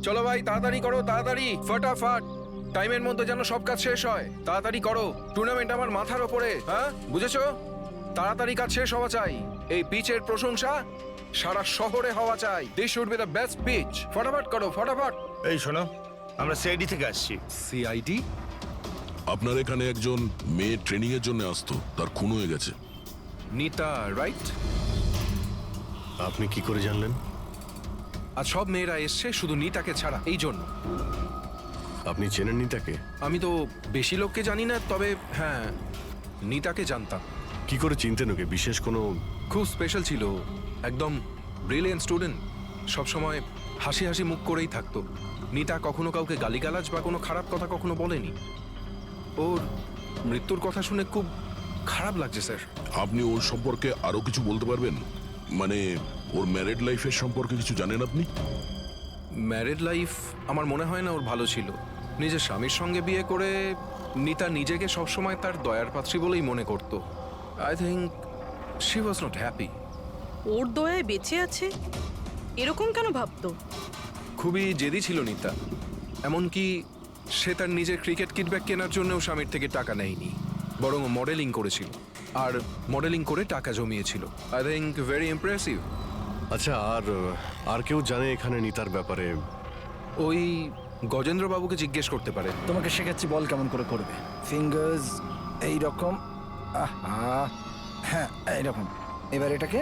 চলো ভাই, তাড়াতাড়ি করো, তাড়াতাড়ি, ফটাফট। টাইমের মধ্যে যেন সব কাজ শেষ হয়। তাড়াতাড়ি করো, টুর্নামেন্ট আমার মাথার ওপরে, হ্যাঁ বুঝেছো? তাড়াতাড়ি কাজ শেষ হওয়া চাই। এই পিচের প্রশংসা সারা শহরে হওয়া চাই। This should be the best pitch. ফটাফট করো, ফটাফট। এই শোনো, আমরা সিআইডি থেকে আসছি। সিআইডি? আপনার এখানে একজন মেয়ে ট্রেনিং এর জন্য আসতো, তার খুন হয়ে গেছে। নিতা, রাইট? আপনি কি করে জানলেন? আর সব মেয়েরা এসছে শুধু নিতাকে ছাড়া, এই জন্য। আপনি চেনেন নিতাকে? আমি তো বেশি লোককে জানি না, তবে হ্যাঁ নিতাকে জানতাম। কি করে চিনতেন ওকে? বিশেষ কোনো? খুব স্পেশাল ছিল, একদম ব্রিলিয়েন্ট স্টুডেন্ট, সবসময় হাসি হাসি মুখ করেই থাকতো। নিতা কখনো কাউকে গালিগালাজ বা কোনো খারাপ কথা কখনো বলেনি। ওর মৃত্যুর কথা শুনে খুব খারাপ লাগছে স্যার। আপনি ওর সম্পর্কে আরো কিছু বলতে পারবেন? মানে ওর ম্যারিড লাইফের সম্পর্কে কিছু জানেন আপনি? ম্যারিড লাইফ আমার মনে হয় না ওর ভালো ছিল। নিজের স্বামীর সঙ্গে বিয়ে করে নিতা নিজেকে সবসময় তার দয়ার পাত্রী বলেই মনে করতো। I think she was not happy. ওর দয়ায় বেঁচে আছে এরকম কেন ভাবতো? খুবই জেদি ছিল নিতা, এমনকি সে তার নিজের ক্রিকেট কিটব্যাগ কেনার জন্যও স্বামীর থেকে টাকা নেয়নি, বরং মডেলিং করেছিল আর মডেলিং করে টাকা জমিয়েছিল। I think very impressive. আচ্ছা, আর কেউ জানে এখানে নিতার ব্যাপারে? ওই গজেন্দ্র বাবুকে জিজ্ঞেস করতে পারেন। তোমাকে শেখাচ্ছি বল কেমন করে করবে। ফিঙ্গার্স এই রকম, হ্যাঁ এইরকম। এবার এটাকে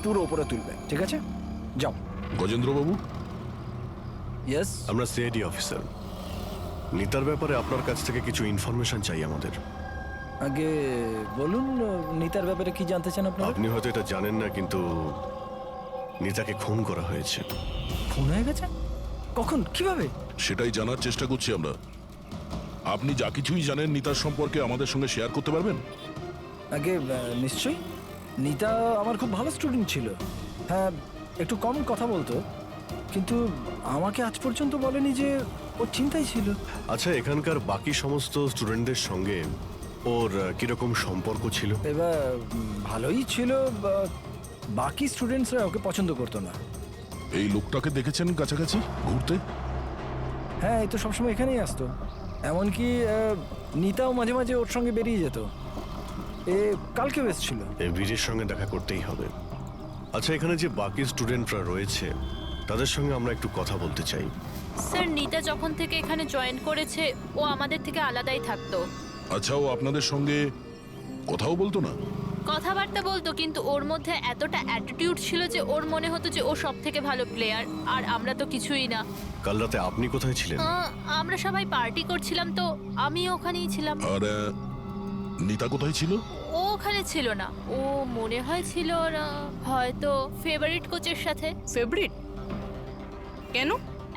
পুরো উপরে তুলবে, ঠিক আছে? যাও। গজেন্দ্রবাবু, ইয়েস। আমরা সিআইডি অফিসার। নিতার ব্যাপারে আপনার কাছ থেকে কিছু ইনফরমেশন চাই আমাদের। আগে বলুন নিতার ব্যাপারে কি জানতে চান আপনারা? আপনি হয়তো এটা জানেন না, কিন্তু নিতাকে খুন করা হয়েছে। খুন হয়ে গেছে? কখন, কিভাবে? সেটাই জানার চেষ্টা করছি আমরা। আপনি যা কিছুই জানেন নিতার সম্পর্কে আমাদের সঙ্গে শেয়ার করতে পারবেন? আগে নিশ্চয়ই। নিতা আমার খুব ভালো স্টুডেন্ট ছিল। হ্যাঁ, একটু কম কথা বলতো, কিন্তু আমাকে আজ পর্যন্ত বলেনি যে ওর চিন্তাই ছিল। আচ্ছা, এখানকার বাকি সমস্ত স্টুডেন্টদের সঙ্গে ওর কিরকম সম্পর্ক ছিল? এবার ভালোই ছিল, বাকি স্টুডেন্টসরা ওকে পছন্দ করতো না। এই লোকটাকে দেখেছেন কাছাকাছি ঘুরতে? হ্যাঁ, এই তো সবসময় এখানেই আসতো। এমনকি নিতাও মাঝে মাঝে ওর সঙ্গে বেরিয়ে যেত। কালকেও এসেছিল। এই বীরের সঙ্গে দেখা করতেই হবে। আচ্ছা, এখানে যে বাকি স্টুডেন্টরা রয়েছে তাদের সঙ্গে আমরা একটু কথা বলতে চাই। স্যার, নিতা যখন থেকে এখানে জয়েন করেছে ও আমাদের থেকে আলাদাই থাকতো। আচ্ছা, ও আপনাদের সঙ্গে কথাও বলতো না? কথাবার্তা বলতো, কিন্তু ওর মধ্যে এতটা অ্যাটিটিউড ছিল যে ওর মনে হতো যে ও সব থেকে ভালো প্লেয়ার, আর আমরা তো কিছুই না। কাল রাতে আপনি কোথায় ছিলেন? আমরা সবাই পার্টি করছিলাম, তো আমি ওখানেই ছিলাম। আর নিতা কোথায় ছিল? ও ওখানে ছিল না, ও মনে হয় ছিল হয়তো ফেভারিট কোচের সাথে। ফেভারিট? কেন?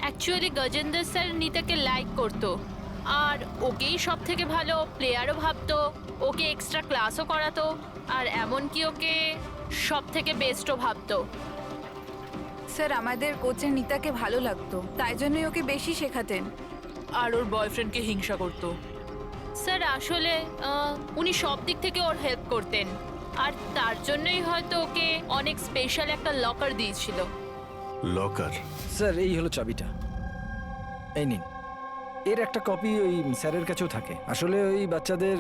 অ্যাকচুয়ালি গজেন্দ্র স্যার নিতাকে লাইক করতো, আর ওকেই সব থেকে ভালো প্লেয়ারও ভাবতো, ওকে এক্সট্রা ক্লাসও করাতো, আর এমনকি ওকে সব থেকে বেস্টও ভাবতো। স্যার, আমাদের কোচের নিতাকে ভালো লাগতো, তাই জন্যই ওকে বেশি শেখাতেন। আর ওর বয়ফ্রেন্ডকে হিংসা করতো। স্যার আসলে উনি সব দিক থেকে ওর হেল্প করতেন, আর তার জন্যই হয়তো ওকে অনেক স্পেশাল একটা লকার দিয়েছিল। লকার? স্যার, এই হলো চাবিটা, এই নিন। এর একটা কপি ওই স্যারের কাছেও থাকে। আসলে ওই বাচ্চাদের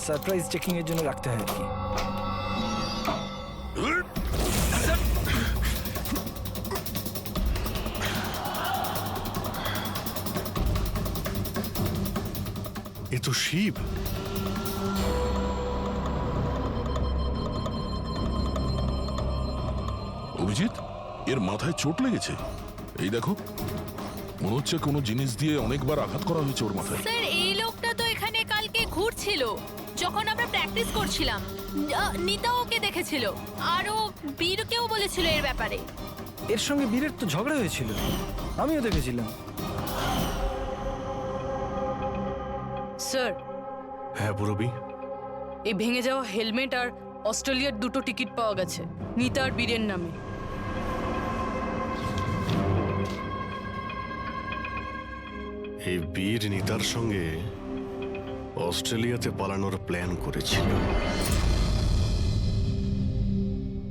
সারপ্রাইজ চেকিং এর জন্য রাখতে হয় আর কি। এ তো শিব। অভিজিৎ, এর মাথায় চোট লেগেছে। এই দেখো, মনে হচ্ছে কোনো জিনিস দিয়ে অনেকবার আঘাত করা হয়েছে ওর মাথায়। স্যার, এই লোকটা তো এখানে কালকে ঘুরছিল যখন আমরা প্র্যাকটিস করছিলাম। নিতা ওকে দেখেছিল, আরও বীরকেও বলেছিল এর ব্যাপারে। এর সঙ্গে বীরের তো ঝগড়া হয়েছিল, আমিও দেখেছিলাম। স্যার, হ্যাঁ পুরবী? এই ভেঙে যাওয়া হেলমেট আর অস্ট্রেলিয়ার 2টো টিকিট পাওয়া গেছে নিতা আর বীরের নামে। এই বীর নিতার সঙ্গে অস্ট্রেলিয়াতে পালানোর প্ল্যান করেছিল।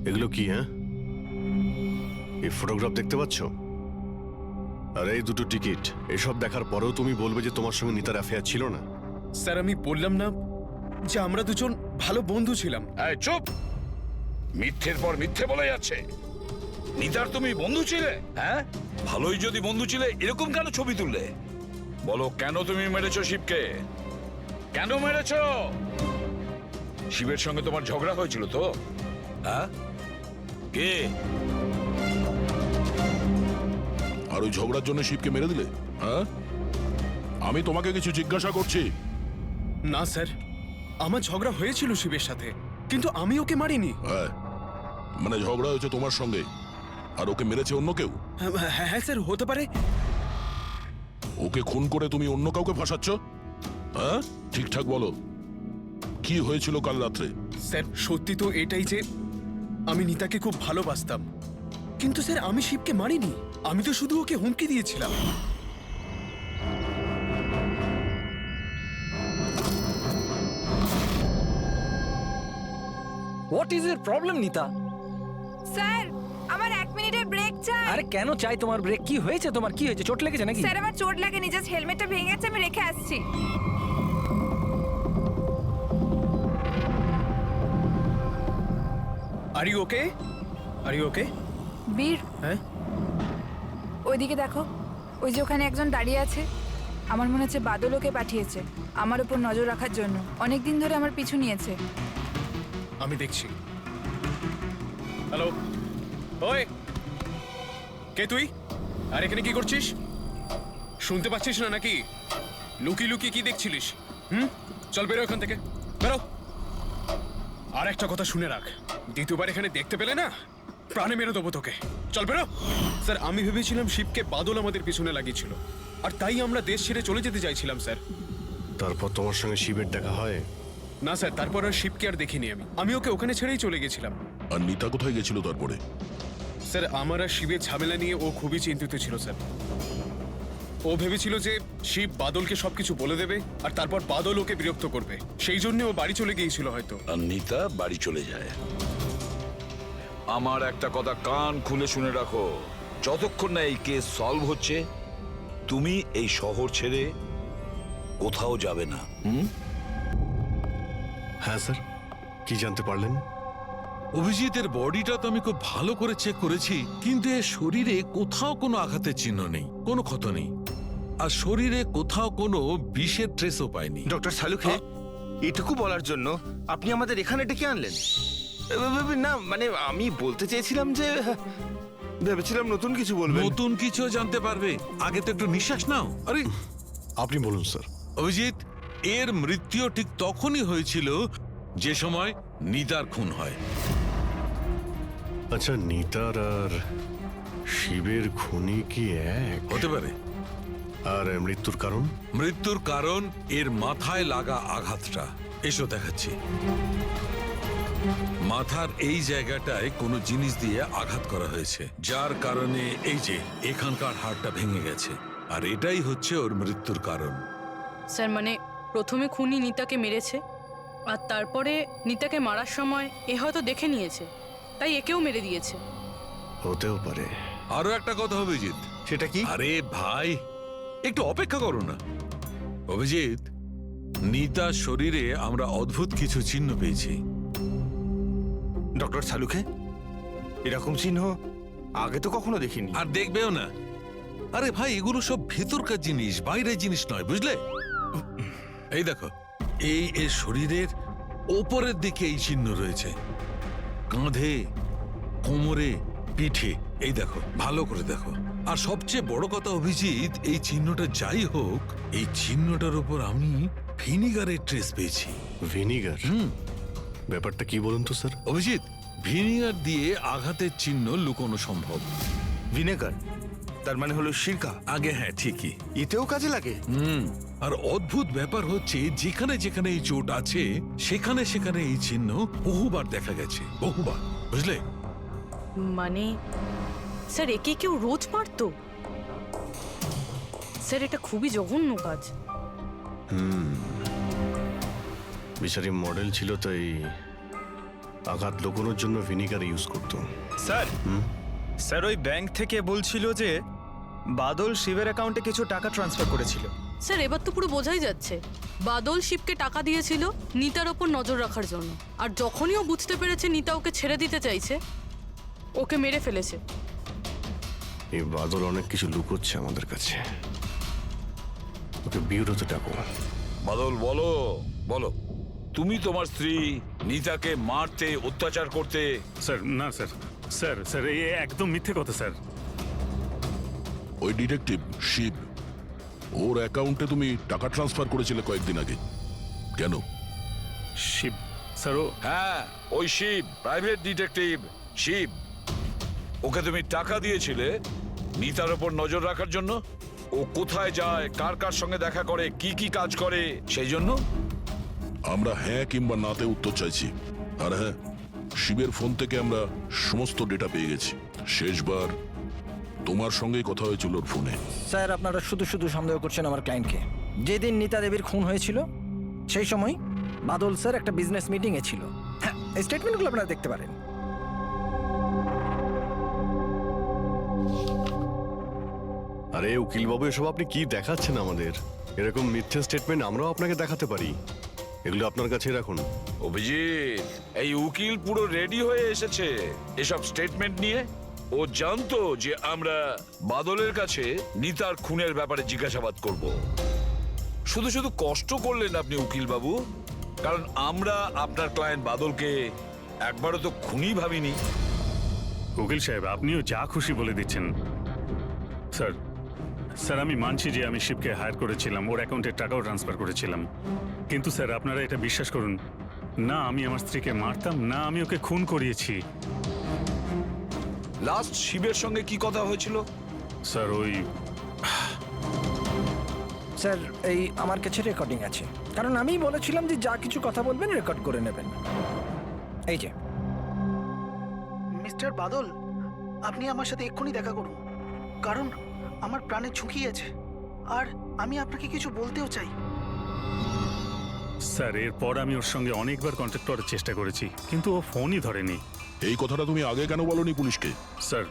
এগুলো কি? হ্যাঁ, এই ফটোগ্রাফ দেখতে পাচ্ছ? আর এই দুটো টিকিট এসব দেখার পরেও তুমি বলবে যে তোমার সঙ্গে নিতার অ্যাফেয়ার ছিল না? স্যার আমি বললাম না যে আমরা দুজন ভালো বন্ধু ছিলাম? এই চুপ! মিথ্যের পর মিথ্যে বলে যাচ্ছে। নিতার তুমি বন্ধু ছিলে? হ্যাঁ, ভালোই যদি বন্ধু ছিলে এরকম কেন ছবি তুললে? বলো, কেন তুমি মেরেছো শিবকে? কেন মেরেছো? শিবের সঙ্গে তোমার ঝগড়া হয়েছিল তো? হ্যাঁ, কে? আর ওই ঝগড়ার জন্য শিবকে মেরে দিলে? হ্যাঁ, আমি তোমাকে কিছু জিজ্ঞাসা করছি। না স্যার, আমার ঝগড়া হয়েছিল শিবের সাথে, কিন্তু আমি ওকে মারিনি। হ্যাঁ, মানে ঝগড়া হয়েছে তোমার সঙ্গে আর ওকে মেরেছে অন্য কেউ? হ্যাঁ হ্যাঁ স্যার, হতে পারে। ওকে খুন করে তুমি অন্য কাউকে ফাঁসাচ্ছ? হ্যাঁ, ঠিকঠাক বলো, কি হয়েছিল কাল রাত্রে? স্যার সত্যি তো এটাই যে আমি নিতাকে খুব ভালোবাসতাম, কিন্তু স্যার আমি শিবকে মারিনি। আমি তো শুধু ওকে হুমকি দিয়েছিলাম। হোয়াট ইজ এর প্রবলেম নিতা? স্যার আমার 1 মিনিটের ব্রেক চাই। আরে কেন চাই তোমার ব্রেক? কি হয়েছে তোমার? কি হয়েছে? চোট লেগেছে নাকি? স্যার আমার চোট লাগেনি, জাস্ট হেলমেটটা ভেঙে গেছে, আমি রেখে আসছি। Are you okay? Are you okay? Bir, হ্যাঁ, ওইদিকে দেখো, ওই যে ওখানে একজন দাঁড়িয়ে আছে। আমার মনে হচ্ছে বাদল ওকে পাঠিয়েছে আমার উপর নজর রাখার জন্য। অনেক দিন ধরে আমার পিছু নিয়েছে। আমি দেখছি। হ্যালো, ওই কে তুই? আর এখানে কি করছিস? শুনতে পাচ্ছিস না নাকি? লুকি লুকি কি দেখছিলিস? চল বেরো এখান থেকে, বেরো। আর একটা কথা শুনে রাখ, দ্বিতীয়বার এখানে দেখতে পেলে না প্রাণে মেরে দেবো তোকে। চল বেরো। স্যার আমি ভেবেছিলাম শিবকে বাদল আমাদের পিছনে লাগিয়েছিল, আর তাই আমরা দেশ ছেড়ে চলে যেতে চাইছিলাম স্যার। তারপর তোমার সঙ্গে শিবের দেখা হয়? না স্যার, তারপর আর শিবকে আর দেখিনি আমি ওকে ওখানে ছেড়েই চলে গেছিলাম। আর নিতা কোথায় গেছিল তারপরে? স্যার আমার আর শিবের ঝামেলা নিয়ে ও খুবই চিন্তিত ছিল স্যার। ও ভেবেছিল যে শিব বাদলকে সবকিছু বলে দেবে আর তারপর বাদল ওকে বিরক্ত করবে, সেই জন্য ও বাড়ি চলে গিয়েছিল হয়তো। আর নিতা বাড়ি চলে যায়। আমার একটা কথা কান খুলে শুনে রাখো, যতক্ষণ না এই কেস সলভ হচ্ছে তুমি এই শহর ছেড়ে কোথাও যাবে না। হ্যাঁ স্যার, কি জানতে পারলেন? অভিজিতের বডিটা তো আমি খুব ভালো করে চেক করেছি, কিন্তু এর শরীরে কোথাও কোনো আঘাতের চিহ্ন নেই, কোনো ক্ষত নেই, আর শরীরে কোথাও কোনো বিষের ট্রেসও পাইনি। ডক্টর সালুখে, এটুকু বলার জন্য আপনি আমাদের এখানে ডেকে আনলেন? না মানে আমি বলতে চেয়েছিলাম যে ভেবেছিলাম নতুন কিছু বলবেন। নতুন কিছু জানতে পারবে, আগে তো একটু নিঃশ্বাস নাও। আরে আপনি বলুন স্যার। অভিজিৎ, এর মৃত্যু ঠিক তখনই হয়েছিল যে সময় নিতার খুন হয়। আচ্ছা, নিতার আর শিবের খুনি কি এক? হতে পারে। আর মৃত্যুর কারণ? মৃত্যুর কারণ এর মাথায় লাগা আঘাতটা। এসো দেখাচ্ছি। মাথার এই জায়গাটায় কোনো জিনিস দিয়ে আঘাত করা হয়েছে, যার কারণে এই যে এখানকার হাড়টা ভেঙে গেছে, আর এটাই হচ্ছে ওর মৃত্যুর কারণ। স্যার মানে প্রথমে খুনি নিতাকে মেরেছে, আর তারপরে নিতাকে মারার সময় এ হয়তো দেখে নিয়েছে, তাই একেও মেরে দিয়েছে। হতেও পারে। আরো একটা কথা অভিজিৎ। সেটা কি? আরে ভাই, একটু অপেক্ষা করো না। অভিজিৎ, নিতার শরীরে আমরা অদ্ভুত কিছু চিহ্ন পেয়েছি। ডক্টর সালুখে, এরকম চিহ্ন আগে তো কখনো দেখিনি। আর দেখবেও না। আরে ভাই, এগুলো সব ভেতরকার জিনিস, বাইরের জিনিস নয়, বুঝলে? এই দেখো, এই এর শরীরের ওপরের দিকে এই চিহ্ন রয়েছে, কাঁধে, কোমরে, পিঠে। এই দেখো, ভালো করে দেখো। আর সবচেয়ে বড় কথা অভিজিৎ, এই চিহ্নটা যাই হোক, এই চিহ্নটার উপর আমি ভিনিগারের ট্রেস পেয়েছি। ভিনিগার? ব্যাপারটা কি বলুন তো স্যার। অভিজিৎ, ভিনিগার দিয়ে আঘাতের চিহ্ন লুকোনো সম্ভব। ভিনেগার তার মানে হলো সিরকা? আগে হ্যাঁ, ঠিকই। এতেও কাজে লাগে? আর অদ্ভুত ব্যাপার হচ্ছে, যেখানে যেখানে এই চোট আছে সেখানে সেখানে এই চিহ্ন বহুবার দেখা গেছে, বহুবার, বুঝলে? মানে স্যার একে কেউ রোজ মারতো? স্যার এটা খুবই জঘন্য কাজ। বিচারি মডেল ছিল, তাই আঘাত লুকোনোর জন্য ভিনিগার ইউজ করতো। স্যার, স্যার ওই ব্যাংক থেকে বলছিল যে বাদল শিবের অ্যাকাউন্টে কিছু টাকা ট্রান্সফার করেছিল। স্যার এবার তো পুরো বোঝাই যাচ্ছে বাদল শিবকে টাকা দিয়েছিল নিতার ওপর নজর রাখার জন্য, আর যখনই ও বুঝতে পেরেছে নিতা ওকে ছেড়ে দিতে চাইছে ওকে মেরে ফেলেছে। এই বাদল অনেক কিছু লুকোচ্ছে আমাদের কাছে। ওকে বিউরোতে ডাকো। বাদল বলো বলো, তুমি তোমার স্ত্রী নিতাকে মারতে, অত্যাচার করতে। স্যার না স্যার, স্যার স্যার এই একদম মিথ্যে কথা স্যার। ওই ডিটেকটিভ শিব, ওর অ্যাকাউন্টে তুমি টাকা ট্রান্সফার করেছিলে কয়েকদিন আগে, কেন? শিব স্যার ও হ্যাঁ, ওই শিব, প্রাইভেট ডিটেকটিভ শিব। ওকে তুমি টাকা দিয়েছিলে নিতার ওপর নজর রাখার জন্য। ও কোথায় যায়, কার কার সঙ্গে দেখা করে, কি কি কাজ করে, সেই জন্য। আমরা হ্যাঁ কিংবা নাতে উত্তর চাইছি। আর হ্যাঁ, শিবের ফোন থেকে আমরা সমস্ত ডেটা পেয়ে গেছি। শেষবার তোমার সঙ্গেই কথা হয়েছিল ওর ফোনে। স্যার আপনারা শুধু শুধু সন্দেহ করছেন আমার ক্লায়েন্টকে। যেদিন নিতা দেবীর খুন হয়েছিল সেই সময় বাদল স্যার একটা বিজনেস মিটিংয়ে ছিল। হ্যাঁ, এই স্টেটমেন্টগুলো আপনারা দেখতে পারেন। আরে উকিলবাবু, এসব আপনি কি দেখাচ্ছেন আমাদের? এরকম মিথ্যে স্টেটমেন্ট আমরাও আপনাকে দেখাতে পারি। এগুলো আপনার কাছে রাখুন। অভিজিৎ, এই উকিল পুরো রেডি হয়ে এসেছে এসব স্টেটমেন্ট নিয়ে। ও জানতো যে আমরা বাদলের কাছে নিতার খুনের ব্যাপারে জিজ্ঞাসাবাদ করব। শুধু শুধু কষ্ট করলেন আপনি উকিল বাবু, কারণ আমরা আপনার ক্লায়েন্ট বাদলকে একবারও তো খুনি ভাবিনি। উকিল সাহেব আপনিও যা খুশি বলে দিচ্ছেন। স্যার স্যার আমি মানছি যে আমি শিবকে হায়ার করেছিলাম, ওর অ্যাকাউন্টে টাকাও ট্রান্সফার করেছিলাম, কিন্তু স্যার আপনারা এটা বিশ্বাস করুন না, আমি আমার স্ত্রীকে মারতাম না, আমি ওকে খুন করিয়েছি। লাস্ট শিবের সঙ্গে কি কথা হয়েছিল? স্যার ওই স্যার এই আমার কাছে রেকর্ডিং আছে, কারণ আমিই বলেছিলাম যে যা কিছু কথা বলবেন রেকর্ড করে নেবেন। এই যে মিস্টার বাদল, আপনি আমার সাথে এক্ষুনি দেখা করুন, কারণ আমার প্রাণে ঝুঁকি আছে আর আমি আপনাকে কিছু বলতেও চাই। স্যার এরপর আমি ওর সঙ্গে অনেকবার কন্ট্যাক্ট করার চেষ্টা করেছি, কিন্তু ও ফোনই ধরেনি। এই কথাটা তুমি আগে কেন বলনি পুলিশকে? স্যার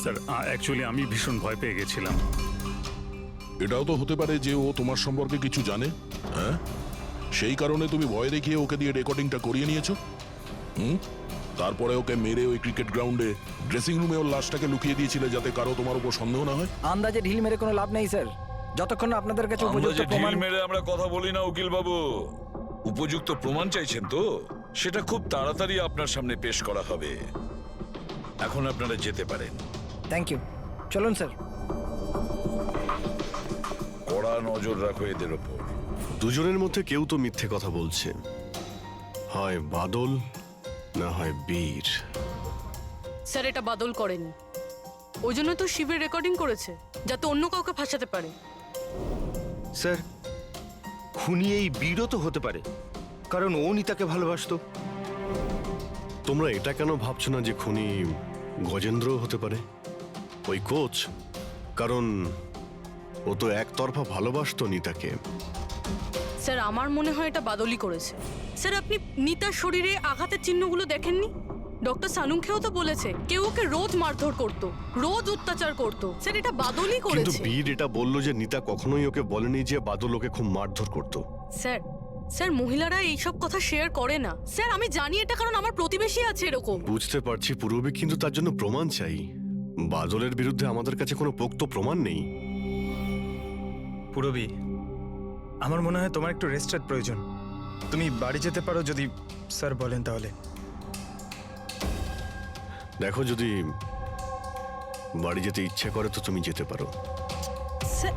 স্যার অ্যাকচুয়ালি আমি ভীষণ ভয় পেয়ে গেছিলাম। এটাও তো হতে পারে যে ও তোমার সম্পর্কে কিছু জানে। হ্যাঁ, সেই কারণে তুমি ভয় দেখিয়ে ওকে দিয়ে রেকর্ডিংটা করিয়ে নিয়েছো। তারপরে ওকে মেরে ওই ক্রিকেট গ্রাউন্ডে ড্রেসিং রুমে ওর লাশটাকে লুকিয়ে দিয়েছিলে যাতে কারো তোমার উপর সন্দেহ না হয়। আন্দাজে ঢিল মেরে কোনো লাভ নেই স্যার, যতক্ষণ না আপনাদের কাছে উপযুক্ত প্রমাণ। ঢিল মেরে আমরা কথা বলি না উকিল বাবু। উপযুক্ত প্রমাণ চাইছেন তো, সেটা খুব তাড়াতাড়ি আপনার সামনে পেশ করা হবে। এখন আপনারা যেতে পারেন। থ্যাংক ইউ, চলুন স্যার। কড়া নজর রাখো এদের ওপর। দুজনের মধ্যে কেউ তো মিথ্যে কথা বলছে, হয় বাদল না হয় বীর। স্যার এটা বাদল করেনি, ওই জন্য তো শিবের রেকর্ডিং করেছে যাতে অন্য কাউকে ফাঁসাতে পারে। স্যার খুনি এই বীরও তো হতে পারে, কারণ ও নিতাকে ভালোবাসতো। তোমরা এটা কেন ভাবছো না যে খুনি গজেন্দ্র হতে পারে, ওই কোচ? কারণ ও তো একতরফা ভালোবাসতো নিতাকে। স্যার আমার মনে হয় এটা বাদলই করেছে। স্যার আপনি নিতার শরীরে আঘাতের চিহ্নগুলো দেখেননি? ডক্টর সানুংখেও তো বলেছে কেউ ওকে রোজ মারধর করতো, রোজ অত্যাচার করতো। স্যার এটা বাদলই কিন্তু করেছে। বীর এটা বললো যে নিতা কখনোই ওকে বলেনি যে বাদল ওকে খুব মারধর করতো। স্যার স্যার মহিলারা এইসব কথা শেয়ার করে না। স্যার আমি জানি এটা, কারণ আমার প্রতিবেশী আছে এরকম। বুঝতে পারছি পূর্ববী, কিন্তু তার জন্য প্রমাণ চাই। বাদলের বিরুদ্ধে আমাদের কাছে কোনো পোক্ত প্রমাণ নেই। পুরবী, আমার মনে হয় তোমার একটু রেস্টের প্রয়োজন। তুমি বাড়ি যেতে পারো যদি স্যার বলেন তাহলে। দেখো, যদি বাড়ি যেতে ইচ্ছে করে তো তুমি যেতে পারো। স্যার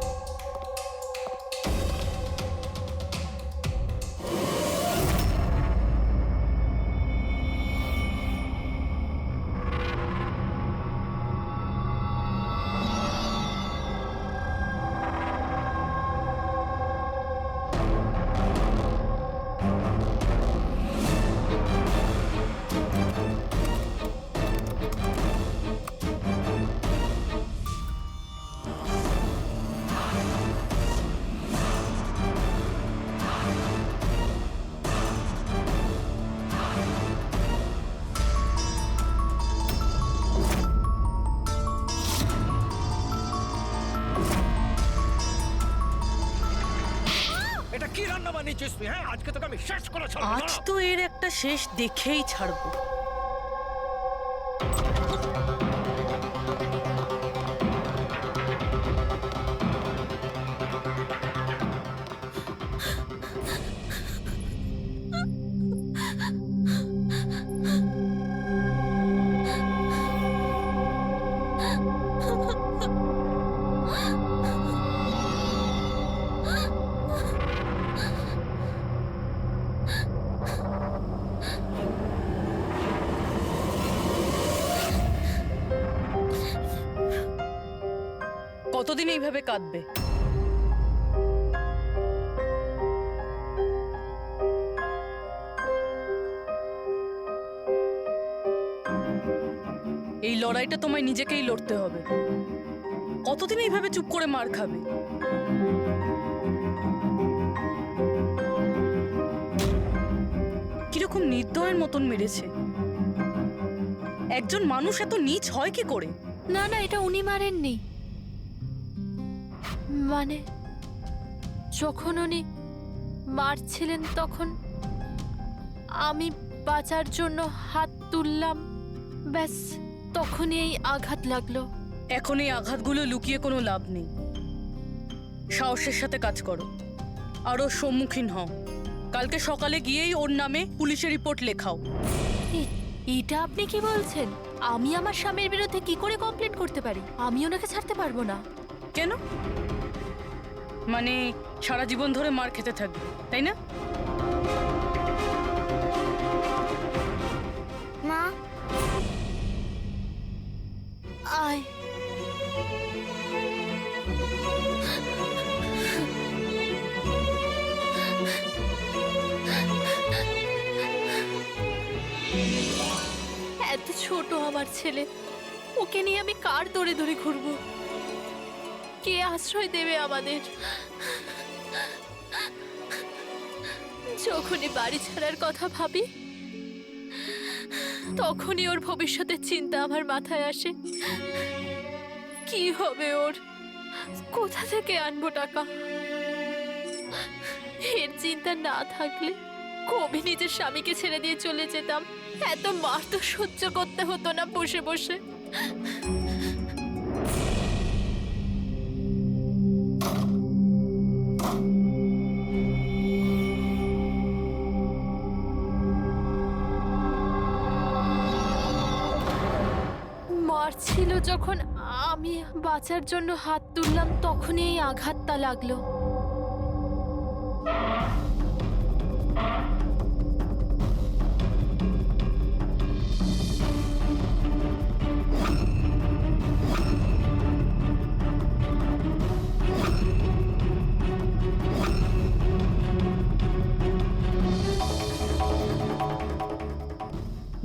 না বানিয়েছিস তুই? হ্যাঁ, আজকে তোকে আমি শেষ করে ছাড়বো। আজ তো এর একটা শেষ দেখেই ছাড়বো। কতদিন এইভাবে কাঁদবে? এই লড়াইটা তোমায় নিজেকেই লড়তে হবে। কতদিন এইভাবে চুপ করে মার খাবে? কিরকম নির্দয়ের মতন মেরেছে। একজন মানুষ এত নীচ হয় কি করে? না না, এটা উনি মারেননি। মানে যখন উনি মারছিলেন তখন আমি বাঁচার জন্য হাত তুললাম, ব্যাস তখনই এই আঘাত লাগলো। এখন এই আঘাতগুলো লুকিয়ে কোনো লাভ নেই। সাহসের সাথে কাজ করো, আরও সম্মুখীন হও। কালকে সকালে গিয়েই ওর নামে পুলিশে রিপোর্ট লেখাও। এটা আপনি কি বলছেন? আমি আমার স্বামীর বিরুদ্ধে কি করে কমপ্লেন করতে পারি? আমি ওনাকে ছাড়তে পারবো না। কেন? মানে সারা জীবন ধরে মার খেতে থাকবে, তাই না? মা আয়। এত ছোট আমার ছেলে, ওকে নিয়ে আমি কার দৌড়ে দৌড়ে ঘুরবো? কে আশ্রয় দেবে আমাদের? যখনই বাড়ি ছাড়ার কথা ভাবি তখনই ওর ভবিষ্যতের চিন্তা আমার মাথায় আসে। কি হবে ওর? কোথা থেকে আনবো টাকা? এর চিন্তা না থাকলে কবে নিজের স্বামীকে ছেড়ে দিয়ে চলে যেতাম। এত মার তো সহ্য করতে হতো না বসে বসে। মারছিল যখন আমি বাঁচার জন্য হাত তুললাম, তখনই এই আঘাতটা লাগলো।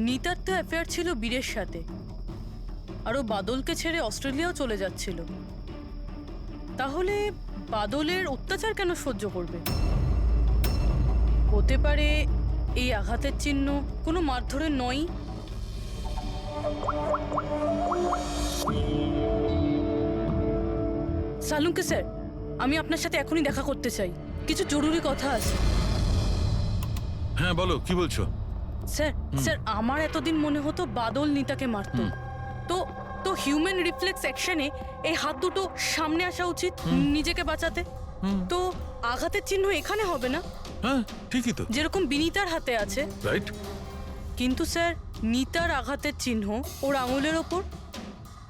নিতার তো অ্যাফেয়ার ছিল বীরের সাথে, আর ও বাদলকে ছেড়ে অস্ট্রেলিয়াও চলে যাচ্ছিল। তাহলে বাদলের অত্যাচার কেন সহ্য করবে? হতে পারে এই আঘাতের চিহ্ন কোনো মারধরের নয়। সালুঙ্কে স্যার, আমি আপনার সাথে এখনই দেখা করতে চাই, কিছু জরুরি কথা আছে। হ্যাঁ বলো, কি বলছো? স্যার স্যার আমার এতদিন মনে হতো বাদল নিতাকে মারতো। তো হিউম্যান রিফ্লেক্স অ্যাকশনে এই হাত দুটো সামনে আসা উচিত নিজেকে বাঁচাতে। তো আঘাতের চিহ্ন এখানে হবে না? হ্যাঁ ঠিকই তো, যেরকম বিনীতার হাতে আছে। রাইট। কিন্তু স্যার নিতার আঘাতের চিহ্ন ওর আঙুলের ওপর,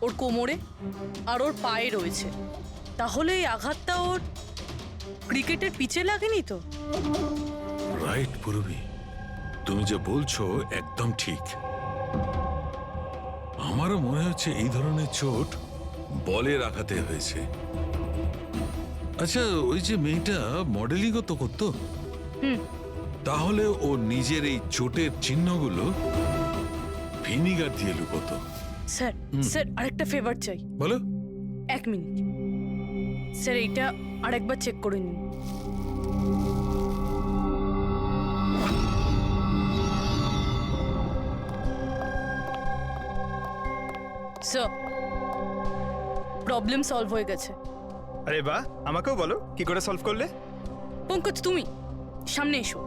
ওর কোমরে আর ওর পায়ে রয়েছে। তাহলে এই আঘাতটা ওর ক্রিকেটের পিচে লাগেনি তো? রাইট পূরবী, তুমি যে বলছো একদম ঠিক। আমারও মনে হচ্ছে এই ধরনের চোট বলের আঘাতে হয়েছে। আচ্ছা, ওই যে মেয়েটা মডেলিংও তো করতো, তাহলে ও নিজের এই চোটের চিহ্নগুলো ভিনিগার দিয়ে লুকোতো। স্যার স্যার আরেকটা ফেভার চাই। বলো। 1 মিনিট স্যার, এইটা আরেকবার চেক করে নিন। স্যার, প্রবলেম সলভ হয়ে গেছে। আরে বাহ, আমাকেও বলো কি করে সলভ করলে। পঙ্কজ তুমি সামনে এসো।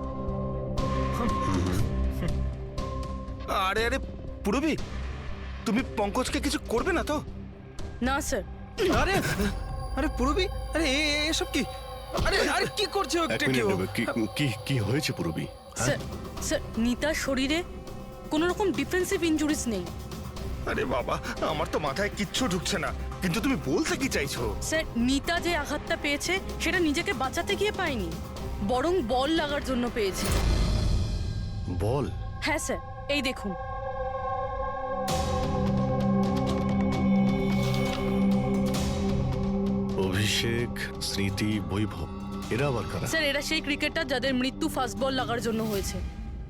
আরে আরে পুরবি, তুমি পঙ্কজকে কিছু করবে না তো? না স্যার। আরে আরে পুরবি, আরে এসব কি? আরে আরে কি করছো? এক মিনিট, কি কি হয়েছে পুরবি? স্যার স্যার নিতার শরীরে কোনো রকম ডিফেন্সিভ ইনজুরিস নেই। আরে বাবা, আমার তো মাথায় কিচ্ছু ঢুকছে না, কিন্তু তুমি বলতে কি চাইছো? স্যার নিতা যে আঘাতটা পেয়েছে সেটা নিজেকে বাঁচাতে গিয়ে পায়নি, বরং বল লাগার জন্য পেয়েছে। বল? হ্যাঁ স্যার, এই দেখুন। অভিষেক, স্মৃতি, বৈভব, এরা আবার কারা? স্যার এরা সেই ক্রিকেটার যাদের মৃত্যু ফাস্ট বল লাগার জন্য হয়েছে,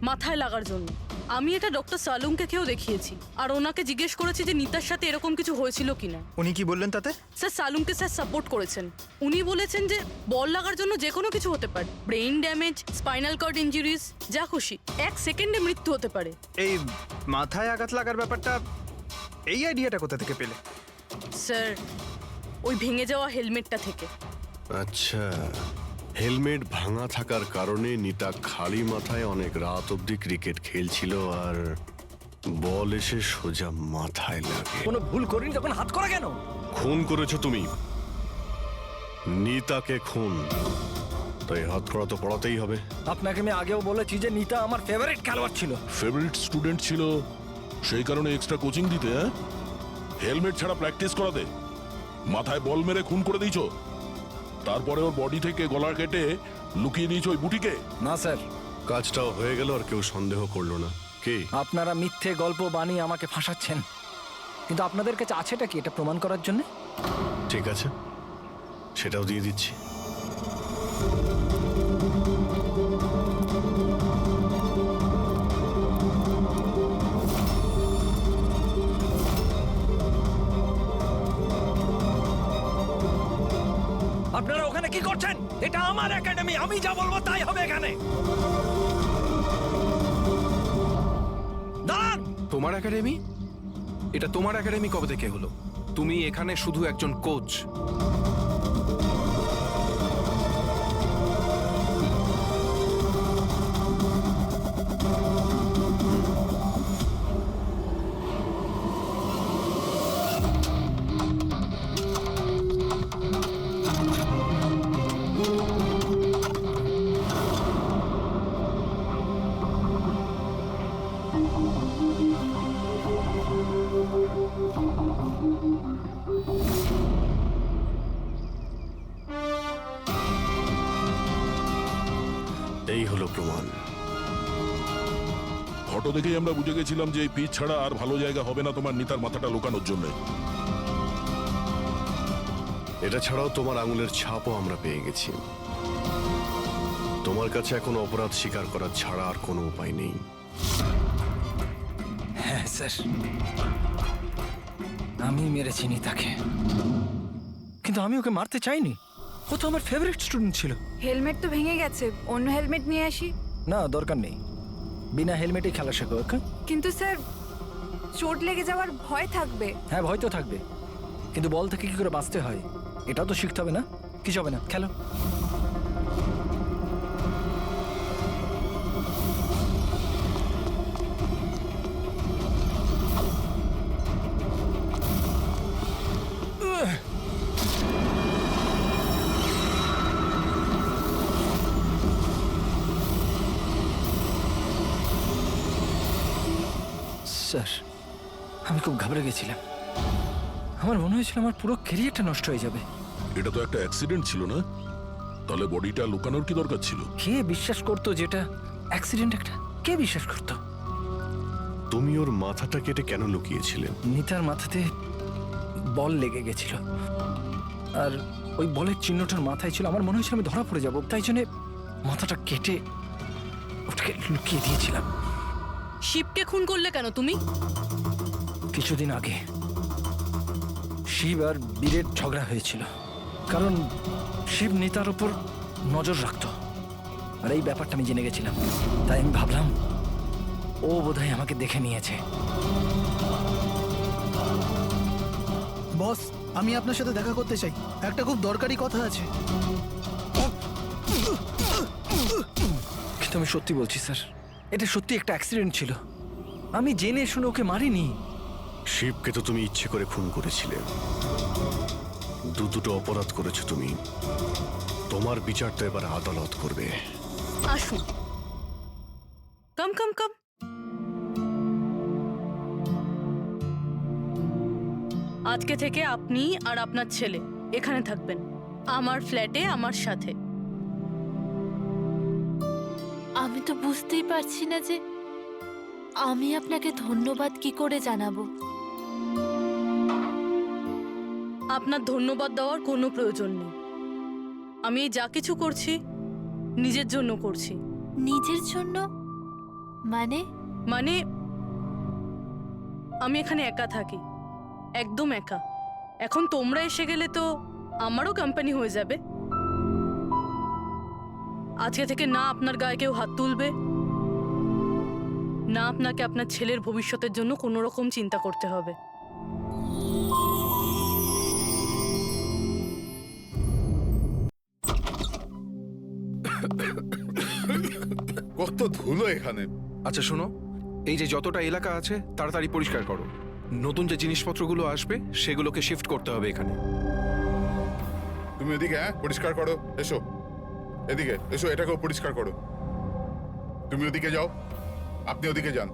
মাথায় লাগার জন্য। আমি এটা ডক্টর সালুংকে খেয়েও দেখিয়েছি, আর ওনাকে জিজ্ঞেস করেছি যে নিতার সাথে এরকম কিছু হয়েছিল কিনা। উনি কি বললেন তাতে? স্যার সালুংকে স্যার সাপোর্ট করেছেন। উনি বলেছেন যে বল লাগার জন্য যে কোনো কিছু হতে পারে, brain damage, spinal cord injuries, যা খুশি, 1 সেকেন্ডে মৃত্যু হতে পারে। এই মাথায় আঘাত লাগার ব্যাপারটা, এই আইডিয়াটা কোথা থেকে পেলে? স্যার ওই ভেঙে যাওয়া হেলমেটটা থেকে। আচ্ছা, হেলমেট ভাঙা থাকার কারণে নিতা খালি মাথায় অনেক রাত অবধি ক্রিকেট খেলছিল, আর বল এসে সোজা মাথায় লাগে। কোনো ভুল করিনি তখন হাত করা কেন? খুন করেছো তুমি, নিতাকে খুন, তাই হাত করা তো পড়াতেই হবে। আপনাকে আমি আগেও বলেছি যে নিতা আমার ফেভারিট খেলোয়াড় ছিল। ফেভারিট স্টুডেন্ট ছিল, সেই কারণে এক্সট্রা কোচিং দিতে, হ্যাঁ? হেলমেট ছাড়া প্র্যাকটিস করাতে, মাথায় বল মেরে খুন করে দিয়েছো, তারপরে ওর বডি থেকে গলা কেটে লুকিয়ে দিয়েছো ওই বুটিকে। না স্যার, কাজটাও হয়ে গেল আর কেউ সন্দেহ করলো না। কে? আপনারা মিথ্যে গল্প বানিয়ে আমাকে ফাঁসাচ্ছেন, কিন্তু আপনাদের কাছে আছেটা কি এটা প্রমাণ করার জন্য? ঠিক আছে, সেটাও দিয়ে দিচ্ছি। আপনারা ওখানে কি করছেন? এটা আমার একাডেমি, আমি যা বলবো তাই হবে এখানে। দাঁড়ান! তোমার একাডেমি? এটা তোমার একাডেমি কবে থেকে হলো? তুমি এখানে শুধু একজন কোচ। এই হলো প্রমাণ। ফটো দেখেই আমরা বুঝে গেছিলাম যে এই পিচ ছাড়া আর ভালো জায়গা হবে না তোমার নিতার মাথাটা লুকানোর জন্য। এটা ছাড়াও তোমার আঙুলের ছাপও আমরা পেয়ে গেছি। তোমার কাছে এখন অপরাধ স্বীকার করা ছাড়া আর কোনো উপায় নেই। হ্যাঁ স্যার, আমি মেরেছি নিতাকে, কিন্তু আমি ওকে মারতে চাইনি। ও তো আমার ফেভারিট স্টুডেন্ট ছিল। হেলমেট তো ভেঙে গেছে, অন্য হেলমেট নিয়ে আসি। না, দরকার নেই, বিনা হেলমেটে খেলা শেখো। ওকে? কিন্তু স্যার চোট লেগে যাওয়ার ভয় থাকবে। হ্যাঁ, ভয় তো থাকবে, কিন্তু বল থেকে কি করে বাঁচতে হয় এটাও তো শিখতে হবে না? কিছু হবে না, খেলো। স্যার, আমি খুব ঘাবড়ে গেছিলাম। আমার মনে হয়েছিল আমার পুরো ক্যারিয়ারটা নষ্ট হয়ে যাবে। এটা তো একটা অ্যাক্সিডেন্ট ছিল না? তাহলে বডিটা লুকানোর কি দরকার ছিল? কে বিশ্বাস করতো যেটা অ্যাক্সিডেন্ট একটা? কে বিশ্বাস করতো? তুমি ওর মাথাটা কেটে কেন লুকিয়েছিলে? নিতার মাথাতে বল লেগে গেছিল, আর ওই বলের চিহ্নটার মাথায় ছিল। আমার মনে হয়েছিল আমি ধরা পড়ে যাব, তাই জন্য মাথাটা কেটে ওটাকে লুকিয়ে দিয়েছিলাম। শিবকে খুন করলে কেন তুমি? কিছুদিন আগে শিব আর বীরের ঝগড়া হয়েছিল, কারণ শিব নিতার উপর নজর রাখতো, আর এই ব্যাপারটা আমি জেনে গেছিলাম। তাই আমি ভাবলাম ও বোধহয় আমাকে দেখে নিয়েছে। বস, আমি আপনার সাথে দেখা করতে চাই, একটা খুব দরকারি কথা আছে। তো আমি সত্যি বলছি স্যার, এটা সত্যি একটা অ্যাক্সিডেন্ট ছিল। আমি জেনে শুনে ওকে মারিনি। শিবকে তো তুমি ইচ্ছে করে খুন করেছিলে। দুটো অপরাধ করেছো তুমি। তোমার বিচার তো এবার আদালত করবে। আসুন, কাম কাম কাম। আজকে থেকে আপনি আর আপনার ছেলে এখানে থাকবেন, আমার ফ্ল্যাটে আমার সাথে। আমি তো বুঝতেই পারছি না যে আমি আপনাকে ধন্যবাদ কি করে জানাবো। আপনার ধন্যবাদ দেওয়ার কোনো প্রয়োজন নেই। আমি এই যা কিছু করছি নিজের জন্য করছি। নিজের জন্য মানে? মানে আমি এখানে একা থাকি, একদম একা। এখন তোমরা এসে গেলে তো আমারও কোম্পানি হয়ে যাবে। আজকে থেকে না আপনার গায়ে কেউ হাত তুলবে, না আপনাকে আপনার ছেলের ভবিষ্যতের জন্য কোনো রকম চিন্তা করতে হবে। কত ধুলো এখানে। আচ্ছা শোনো, এই যে যতটা এলাকা আছে তাড়াতাড়ি পরিষ্কার করো। নতুন যে জিনিসপত্রগুলো আসবে সেগুলোকে শিফট করতে হবে এখানে। তুমি এদিকে পরিষ্কার করো। এসো এদিকে এসো, এটাকেও পরিষ্কার করো। তুমি ওদিকে যাও, আপনি ওদিকে যান।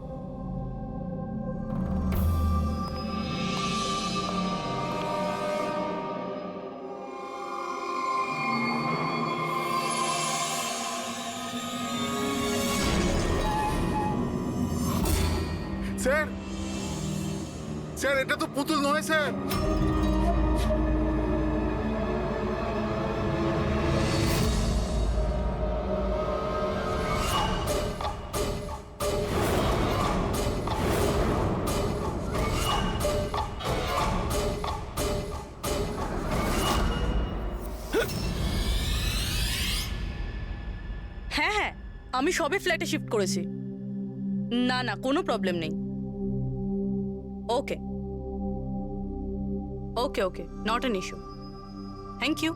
স্যার, স্যার এটা তো পুতুল নয় স্যার। হ্যাঁ হ্যাঁ, আমি সবে ফ্ল্যাটে শিফট করেছি। না না, কোনো প্রবলেম নেই। Okay okay okay, not an issue. Thank you.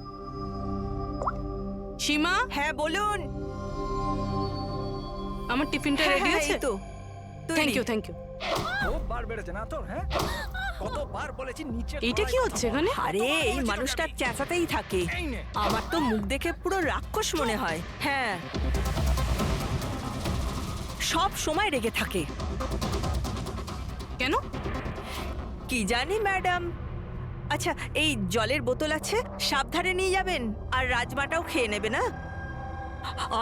Seema. হ্যাঁ বলুন। আমার টিফিনটা রেডি আছে তো? Thank you thank you. খুব বার বেড়েছে না তোর? হ্যাঁ, কতবার বলেছি নিচে। এইটা কি হচ্ছে এখানে? আরে এই মানুষটা চেঁচাতেই থাকে। আমার তো মুখ দেখে পুরো রাক্ষস মনে হয়। হ্যাঁ, সব সময় রেগে থাকে। কেন? কি জানি ম্যাডাম। আচ্ছা, এই জলের বোতল আছে, সাবধানে নিয়ে যাবেন। আর রাজমাটাও খেয়ে নেবে না।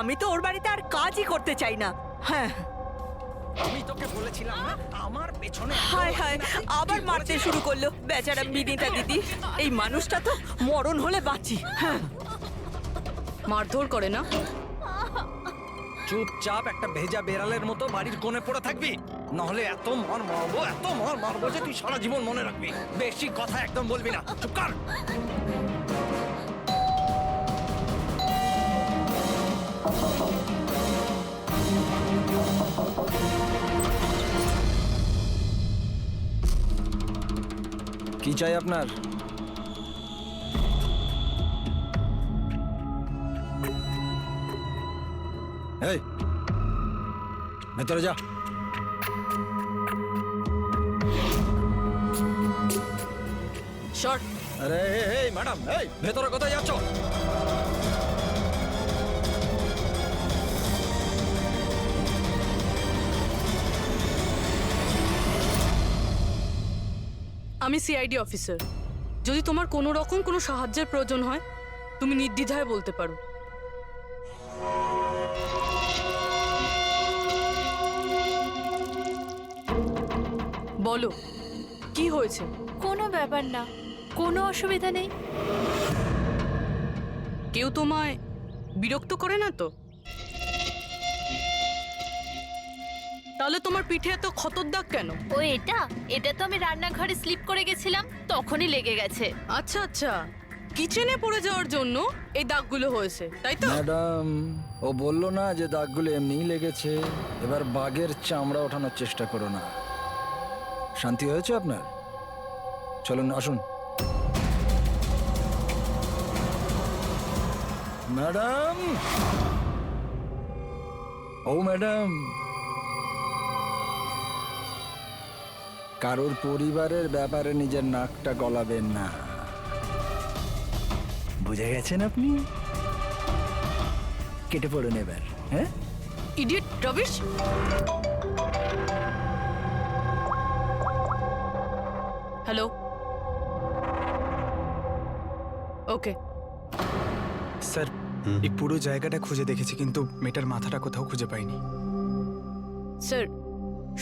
আমি তো ওর বাড়িতে আর কাজই করতে চাই না। হ্যাঁ, আমি তোকে বলেছিলাম না আমার পেছনে। হায় হায়, আবার মারতে শুরু করলো বেচারা বিনীতা দিদি। এই মানুষটা তো মরণ হলে বাঁচি। হ্যাঁ, মারধর করে না? চুপচাপ একটা ভেজা বেড়ালের মতো বাড়ির কোণে পড়ে থাকবি, নাহলে এত মার মারবো যে তুই সারা জীবন মনে রাখবি। বেশি কথা একদম বলবি না, চুপ কর। কি চাই আপনার? এই ভেতরে যা। শর্ট। আরে এই ম্যাডাম, এই ভেতরে কোথায় যাচ্ছ? আমি সিআইডি অফিসার। যদি তোমার কোনো রকম কোনো সাহায্যের প্রয়োজন হয় তুমি নির্দ্বিধায় বলতে পারো। বলো কি হয়েছে? কোনো ব্যাপার না, কোনো অসুবিধা নেই। কেউ তোমায় বিরক্ত করে না তো? তাহলে তোমার পিঠে এত ক্ষতর দাগ কেন? ও এটা এটা তো আমি রান্নাঘরে স্লিপ করে গেছিলাম, তখনই লেগে গেছে। আচ্ছা আচ্ছা, কিচেনে পড়ে যাওয়ার জন্য এই দাগগুলো হয়েছে, তাই তো? ম্যাডাম, ও বললো না যে দাগগুলো এমনিই লেগেছে। এবার বাঘের চামড়া ওঠানোর চেষ্টা করো না। শান্তি হয়েছে আপনার? চলুন আসুন। ম্যাডাম, ও ম্যাডাম, কারোর পরিবারের ব্যাপারে নিজের নাকটা গলাবেন না, বুঝে গেছেন আপনি? কেটে পড়ুন এবার। হ্যাঁ, ইডিয়েট রবিশ। হ্যালো, ওকে। স্যার এই পুরো জায়গাটা খুঁজে দেখেছি, কিন্তু মেয়েটার মাথাটা কোথাও খুঁজে পাইনি। স্যার,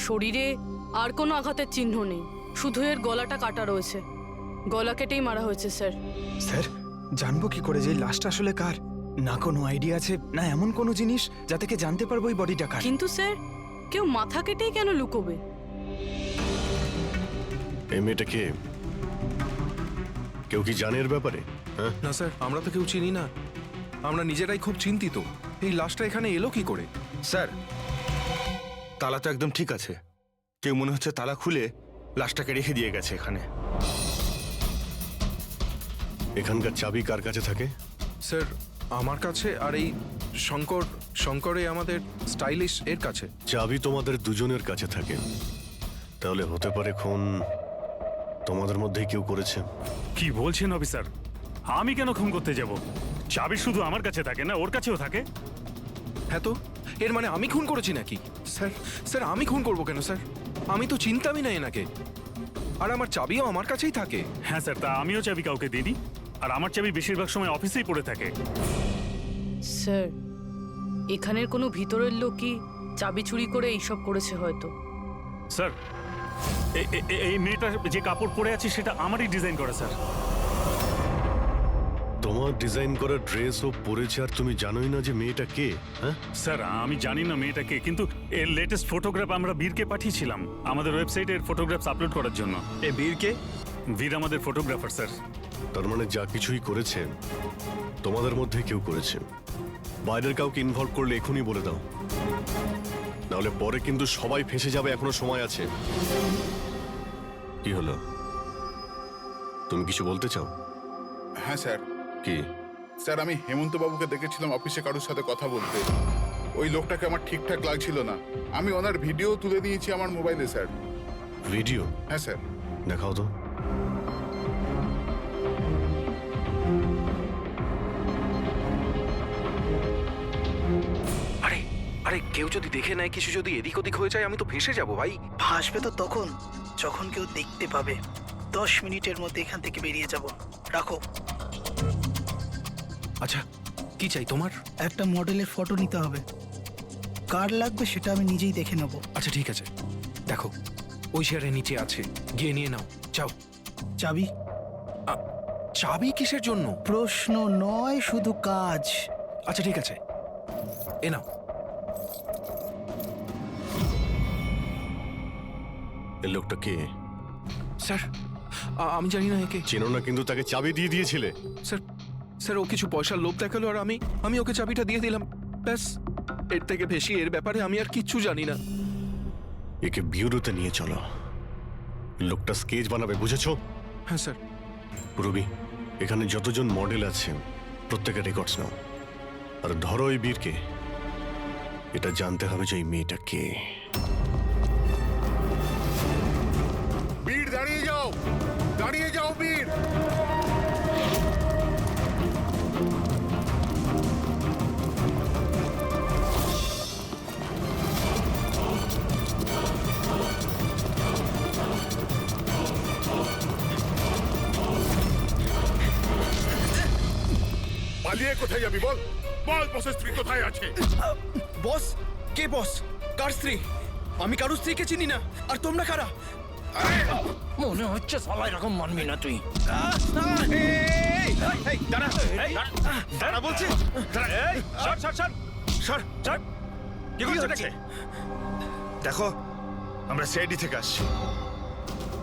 শরীরে আর কোনো আঘাতের চিহ্ন নেই, শুধু এর গলাটা কাটা রয়েছে। গলা কেটেই মারা হয়েছে স্যার। স্যার জানবো কি করে যে এই লাশটা আসলে কার? না কোনো আইডিয়া আছে, না এমন কোনো জিনিস যা থেকে জানতে পারবো এই বডিটা কার। কিন্তু স্যার, কেউ মাথা কেটেই কেন লুকোবে? এই মেয়েটা কে? কেউ কি জানে এর ব্যাপারে? হ্যাঁ, না স্যার, আমরা তো কেউ চিনি না। আমরা নিজেরাই খুব চিন্তিত, এই লাশটা এখানে এলো কি করে। স্যার, তালা তো একদম ঠিক আছে। কেউ মনে হচ্ছে তালা খুলে লাশটাকে রেখে দিয়ে গেছে এখানে। এখানকার চাবি কার কাছে থাকে? স্যার, আমার কাছে, আর এই শঙ্করে আমাদের স্টাইলিশ এর কাছে। চাবি তোমাদের দুজনের কাছে থাকে, তাহলে হতে পারে খুন তোমাদের মধ্যেই কেউ করেছে। কি বলছেন অফিসার? আমি কেন খুন করতে যাব? চাবি শুধু আমার কাছে থাকে না, ওর কাছেও থাকে। হ্যাঁ তো, এর মানে আমি খুন করেছি নাকি? স্যার স্যার, আমি খুন করবো কেন স্যার? আমি তো চিন্তামই না এনাকে, আর আমার চাবিও আমার কাছেই থাকে। হ্যাঁ স্যার, তা আমিও চাবি কাউকে দিইনি, আর আমার চাবি বেশিরভাগ সময় অফিসেই পড়ে থাকে। স্যার, এখানের কোনো ভিতরের লোকই চাবি চুরি করে এইসব করেছে হয়তো। স্যার, এই মেয়েটা যে কাপড় পরে আছে সেটা আমারই ডিজাইন করা স্যার। তোমার ডিজাইন করা ড্রেস ও পরেছে, আর তুমি জানোই না যে মেয়েটা কে? হ্যাঁ স্যার, আমি জানি না মেয়েটাকে, কিন্তু এর লেটেস্ট ফটোগ্রাফ আমরা বীরকে পাঠিয়েছিলাম আমাদের ওয়েবসাইটে এর ফটোগ্রাফস আপলোড করার জন্য। এই বীরকে? বীর আমাদের ফটোগ্রাফার স্যার। তার মানে যা কিছুই করেছে তোমাদের মধ্যে কেউ করেছে। বাইরের কাউকে ইনভলভ করলে এখনই বলে দাও, নাহলে পরে কিন্তু সবাই ফেঁসে যাবে। এখনো সময় আছে। কি হলো, তুমি কিছু বলতে চাও? হ্যাঁ স্যার। কি? স্যার, আমি হেমন্ত বাবুকে দেখেছিলাম অফিসে কারোর সাথে কথা বলতে। ওই লোকটাকে আমার ঠিকঠাক লাগছিল না। আমি ওনার ভিডিও তুলে নিয়েছি আমার মোবাইলে স্যার। ভিডিও? হ্যাঁ স্যার। দেখাও তো। আরে আরে, কেউ যদি দেখে নেয়, কিছু যদি এদিক ওদিক হয়ে যায়, আমি তো ফেঁসে যাবো ভাই। ভাসবে তো তখন যখন কেউ দেখতে পাবে। 10 মিনিটের মধ্যে এখান থেকে বেরিয়ে যাব। রাখো। আচ্ছা, কি চাই তোমার? একটা মডেলের ফটো নিতে হবে। কার লাগবে সেটা আমি নিজেই দেখে নেব। আচ্ছা ঠিক আছে, দেখো ওই চেয়ারের নিচে আছে, গিয়ে নিয়ে নাও। যাও। চাবি? চাবি কিসের জন্য? প্রশ্ন নয়, শুধু কাজ। আচ্ছা ঠিক আছে, এ নাও। এই লোকটা কে? স্যার, আমি জানি না একে। চেনো না, কিন্তু তাকে চাবি দিয়ে দিয়েছিলে। স্যার স্যার, ও কিছু পয়সার লোভ দেখালো, আর আমি ওকে চাবিটা দিয়ে দিলাম, ব্যাস। এর থেকে বেশি এর ব্যাপারে আমি আর কিচ্ছু জানি না। একে বিউরোতে নিয়ে চলো, লোকটা স্কেচ বানাবে, বুঝেছো? হ্যাঁ স্যার। রবি, এখানে যতজন মডেল আছে প্রত্যেকের রেকর্ডস নাও, আর ধরো এই বীরকে। এটা জানতে হবে যে এই মেয়েটা কে। বীর, দাঁড়িয়ে যাও, দাঁড়িয়ে যাও বীর। পালিয়ে কোথায় যাবি বল? বল, বসের স্ত্রী কোথায় আছে? বস? কে বস? কার স্ত্রী? আমি কারোর স্ত্রীকে চিনি না। আর তোমরা কারা? মনে হচ্ছে সবাই এরকম মানবি না তুই। দাঁড়া বলছি। দেখো, আমরা সিআইডি থেকে আসছি।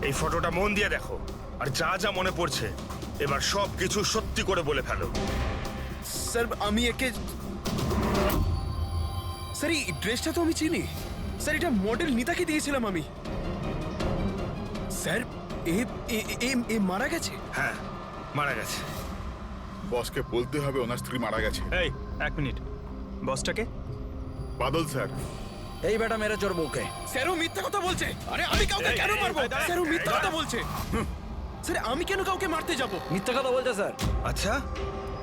এই ফটোটা মন দিয়ে দেখো, আর যা যা মনে পড়ছে এবার সব কিছু সত্যি করে বলে ফেলো। স্যার, আমি একে, স্যার এই ড্রেসটা তো আমি চিনি স্যার। এটা মডেল নিতাকে দিয়েছিলাম আমি স্যার। এ মারা গেছে? হ্যাঁ, মারা গেছে। বসকে বলতে হবে ওনার স্ত্রী মারা গেছে। এই 1 মিনিট, বসটাকে? বাদল স্যার। এই বেটা মেরে চোর বউকে। স্যার ও মিথ্যা কথা বলছে। আরে আমি কাউকে কেন মারবো? স্যার ও মিথ্যা কথা বলছে। স্যার আমি কেন কাউকে মারতে যাব? মিথ্যা কথা বলছে স্যার। আচ্ছা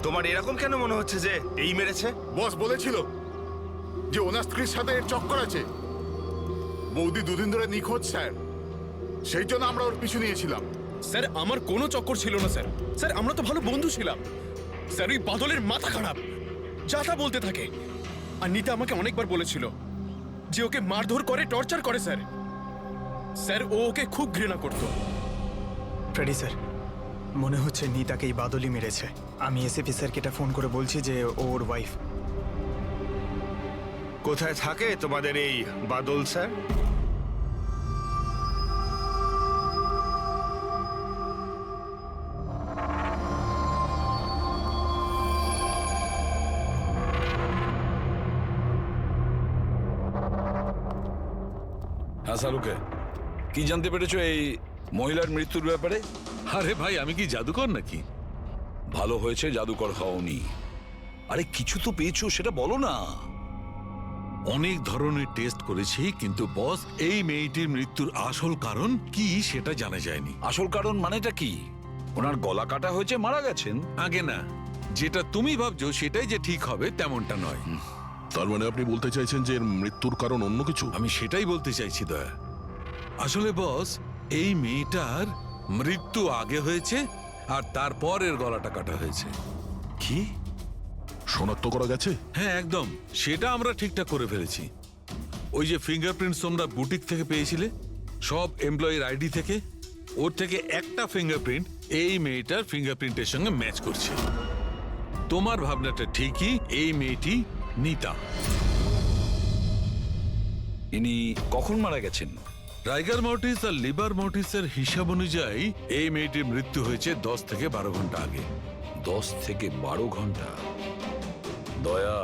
তোমার এরকম কেন মনে হচ্ছে যে এই মেরেছে? বস বলেছিল যে ওনার স্ত্রীর সাথে এর চক্কর আছে। বৌদি দুদিন ধরে নিখোঁজ স্যার, সেই জন্য আমরা ওর পিছু নিয়েছিলাম। স্যার আমার কোনো চক্কর ছিল না স্যার। স্যার আমরা তো ভালো বন্ধু ছিলাম। স্যার ওই বাদলের মাথা খারাপ, যা তা বলতে থাকে। আর নিতা আমাকে অনেকবার বলেছিল যে ওকে মারধর করে, টর্চার করে স্যার। স্যার ও ওকে খুব ঘৃণা করতো। ফ্রেডি স্যার, মনে হচ্ছে নিতাকে এই বাদলই মেরেছে। আমি এসএপি স্যারকে এটা ফোন করে বলছি যে ওর ওয়াইফ। কোথায় থাকে তোমাদের এই বাদল স্যার? হ্যাঁ সালুকে, কি জানতে পেরেছো এই মহিলার মৃত্যুর ব্যাপারে? আরে ভাই আমি কি জাদুকর নাকি? ভালো হয়েছে জাদুকর হওনি। আরে কিছু তো পেয়েছো, সেটা বলো না। অনেক ধরনের টেস্ট করেছি, কিন্তু বস এই মেয়েটির মৃত্যুর আসল কারণ কি সেটা জানা যায়নি। আসল কারণ মানেটা কি? ওনার গলা কাটা হয়েছে, মারা গেছেন? আগে না, যেটা তুমি ভাবছো সেটাই যে ঠিক হবে তেমনটা নয়। তার মানে আপনি বলতে চাইছেন যে এর মৃত্যুর কারণ অন্য কিছু? আমি সেটাই বলতে চাইছি দয়া। আসলে বস এই মেয়েটার মৃত্যু আগে হয়েছে আর তারপর এর গলাটা কাটা হয়েছে। কি শনাক্ত করা গেছে? হ্যাঁ একদম, সেটা আমরা ঠিকঠাক করে ফেলেছি। ওই যে ফিঙ্গারপ্রিন্টস তোমরা বুটিক থেকে পেয়েছিলে, সব এমপ্লয়ির আইডি থেকে, ওর থেকে একটা ফিঙ্গারপ্রিন্ট এই মেয়েটার ফিঙ্গারপ্রিন্টের সঙ্গে ম্যাচ করছে। তোমার ভাবনাটা ঠিকই, এই মেয়েটি নিতা। ইনি কখন মারা গেছেন? রাইগার মর্টিস আর লিভার মর্টিসের হিসাব অনুযায়ী এই মেয়েটির মৃত্যু হয়েছে 10 থেকে 12 ঘন্টা আগে। 10 থেকে 12 ঘন্টা? দয়া,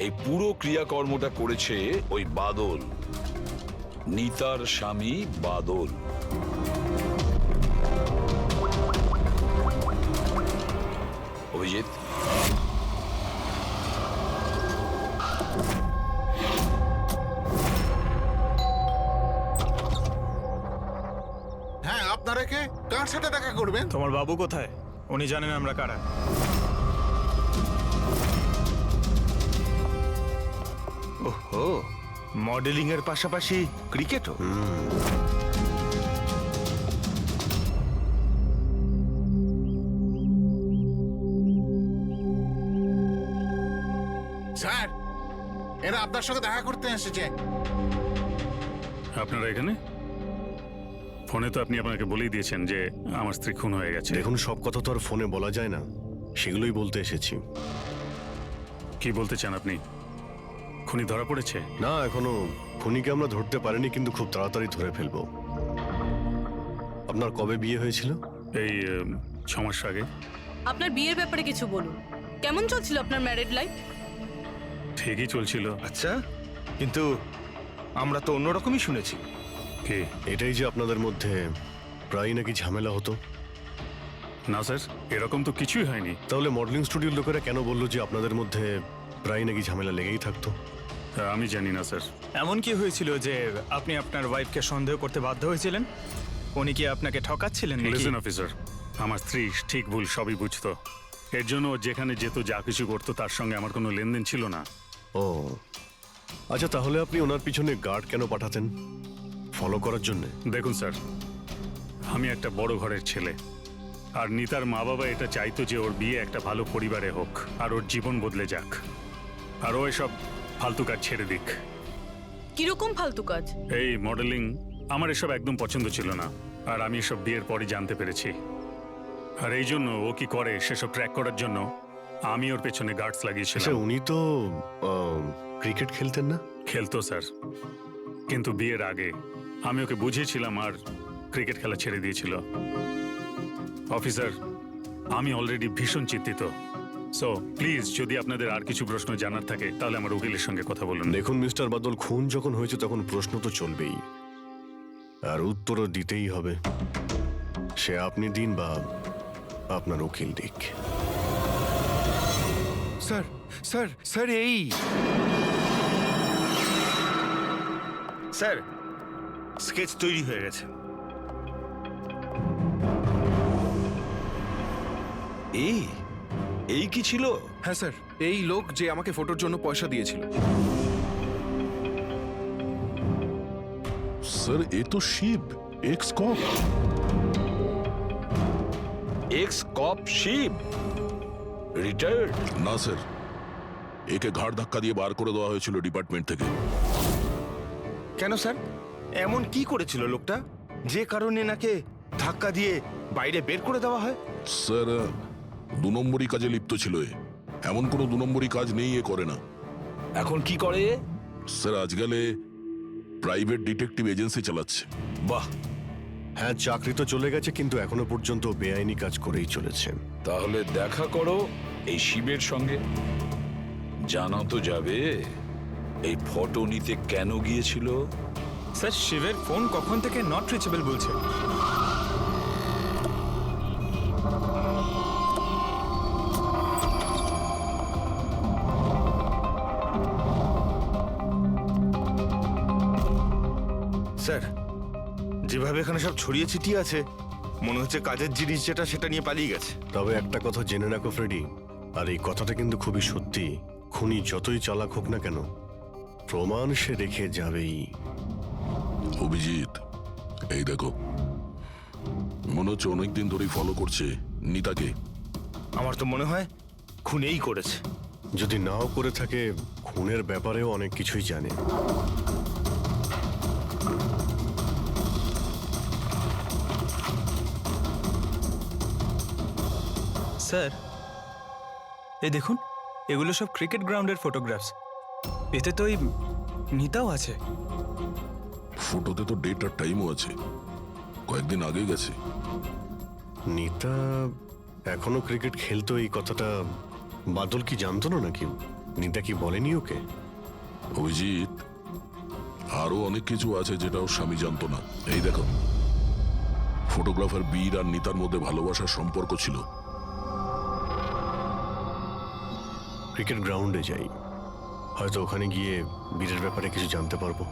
এই পুরো ক্রিয়াকর্মটা করেছে ওই বাদল, নিতার স্বামী বাদল। অভিজিৎ, হ্যাঁ, আপনারা কে? কার সাথে দেখা করবেন? তোমার বাবু কোথায়? উনি জানেন আমরা কারা। ওহো, মডেলিং এর পাশাপাশি ক্রিকেটও? স্যার, এরা আপনার সঙ্গে দেখা করতে এসেছে। আপনারা এখানে? ফোনে তো আপনি আপনাকে বলেই দিয়েছেন যে আমার স্ত্রী খুন হয়ে গেছে। দেখুন, সব কথা তো আর ফোনে বলা যায় না, সেগুলোই বলতে এসেছি। কি বলতে চান আপনি? খুনি ধরা পড়েছে? না, এখনো খুনিকে আমরা ধরতে পারিনি, কিন্তু খুব তাড়াতাড়ি ধরে ফেলবো। আপনার কবে বিয়ে হয়েছিল? এই 6 মাস আগে। আপনার বিয়ের ব্যাপারে কিছু বলুন। কেমন চলছিল আপনার ম্যারিড লাইফ? ঠিকই চলছিল। আচ্ছা, কিন্তু আমরা তো অন্যরকমই শুনেছি। কি? এটাই যে আপনাদের মধ্যে প্রায় নাকি ঝামেলা হতো? না স্যার, এরকম তো কিছুই হয়নি। তাহলে মডেলিং স্টুডিওর লোকেরা কেন বললো যে আপনাদের মধ্যে প্রায় নাকি ঝামেলা লেগেই থাকতো? আমি জানি না স্যার। এমন কি হয়েছিল যে আপনি আপনার ওয়াইফকে সন্দেহ করতে বাধ্য হয়েছিলেন? উনি কি আপনাকে ঠকাচ্ছিলেন নাকি? লিসেন অফিসার, আমার স্ত্রী ঠিক ভুল সবই বুঝতো। এর জন্য ও যেখানে যেত, যা কিছু করতো, তার সঙ্গে আমার কোনো লেনদেন ছিল না। ও আচ্ছা, তাহলে আপনি ওনার পিছনে গার্ড কেন পাঠাতেন? ফলো করার জন্য? দেখুন স্যার, আমি একটা বড় ঘরের ছেলে, আর নিতার মা বাবা এটা চাইতো যে ওর বিয়ে একটা ভালো পরিবারে হোক আর ওর জীবন বদলে যাক, আর ও এসব ফালতু কাজ ছেড়ে দিক। কিরকম ফালতু কাজ? এই মডেলিং আমার এসব একদম পছন্দ ছিল না, আর আমি এসব বিয়ের পরই জানতে পেরেছি। আর এই জন্য ও কি করে সেসব ট্র্যাক করার জন্য আমি ওর পেছনে গার্ডস লাগিয়েছিলাম। আচ্ছা, উনি তো ক্রিকেট খেলতেন না? খেলতো স্যার, কিন্তু বিয়ের আগে আমি ওকে বুঝিয়েছিলাম আর ক্রিকেট খেলা ছেড়ে দিয়েছিল। অফিসার, আমি অলরেডি ভীষণ চিন্তিত। সো প্লিজ, যদি আপনাদের আর কিছু প্রশ্ন জানার থাকে তাহলে আমার উকিলের সঙ্গে কথা বলুন। দেখুন মিস্টার বাদল, খুন যখন হয়েছে তখন প্রশ্ন তো চলবেই, আর উত্তরও দিতেই হবে। সে আপনি দিন বা আপনার উকিল দিক। স্যার, স্যার, স্যার, এই স্যার স্কেচ তৈরি হয়ে গেছে। এই কি ছিল? হ্যাঁ স্যার, এই লোক যে আমাকে ফটোর জন্য পয়সা দিয়েছিল। স্যার এ তো শিব, এক্স কপ। এক্স কপ শিব রিটায়ার্ড? না স্যার, একে ঘাড় ধাক্কা দিয়ে বার করে দেওয়া হয়েছিল ডিপার্টমেন্ট থেকে। কেন স্যার, এমন কি করেছিল লোকটা যে কারণে নাকে ধাক্কা দিয়ে বাইরে বের করে দেওয়া হয়? স্যার 2 নম্বরই কাজে লিপ্ত ছিল এ। এমন কোনো 2 নম্বরই কাজ নেই এ করে না। এখন কি করে? স্যার আজকালে প্রাইভেট ডিটেকটিভ এজেন্সি চালাচ্ছে। বাহ, হ্যাঁ চাকরি তো চলে গেছে, কিন্তু এখনো পর্যন্ত বেআইনি কাজ করেই চলেছে। তাহলে দেখা করো এই শিবের সঙ্গে, জানা তো যাবে এই ফটো নিতে কেন গিয়েছিল। স্যার শিবের ফোন কখন থেকে নট রিচেবল বলছে। স্যার যেভাবে এখানে সব ছড়িয়ে ছিটিয়ে আছে, মনে হচ্ছে কাজের জিনিস যেটা সেটা নিয়ে পালিয়ে গেছে। তবে একটা কথা জেনে রাখো ফ্রেডি, আর এই কথাটা কিন্তু খুবই সত্যি, খুনি যতই চালাক হোক না কেন, প্রমাণ সে রেখে যাবেই। অভিজিৎ, এই দেখো, মনে হচ্ছে অনেকদিন ধরেই ফলো করছে নিতাকে। আমার তো মনে হয় খুনেই করেছে। যদি নাও করে থাকে, খুনের ব্যাপারেও অনেক কিছুই জানে। স্যার এই দেখুন, এগুলো সব ক্রিকেট গ্রাউন্ডের ফটোগ্রাফস। এতে তো এই নিতাও আছে। ফটোতে তো ডেট আর টাইমও আছে, কয়েকদিন আগে গেছে। নিতা এখনো ক্রিকেট খেলতো, এই কথাটা বাদল কি জানতো না নাকি? নিতা কি বলেনি ওকে? অভিজিৎ, আরো অনেক কিছু আছে যেটা ওর স্বামী জানতো না। এই দেখো, ফটোগ্রাফার বীর আর নিতার মধ্যে ভালোবাসার সম্পর্ক ছিল। ক্রিকেট গ্রাউন্ডে যাই, হয়তো ওখানে গিয়ে বীরের ব্যাপারে কিছু জানতে পারবো।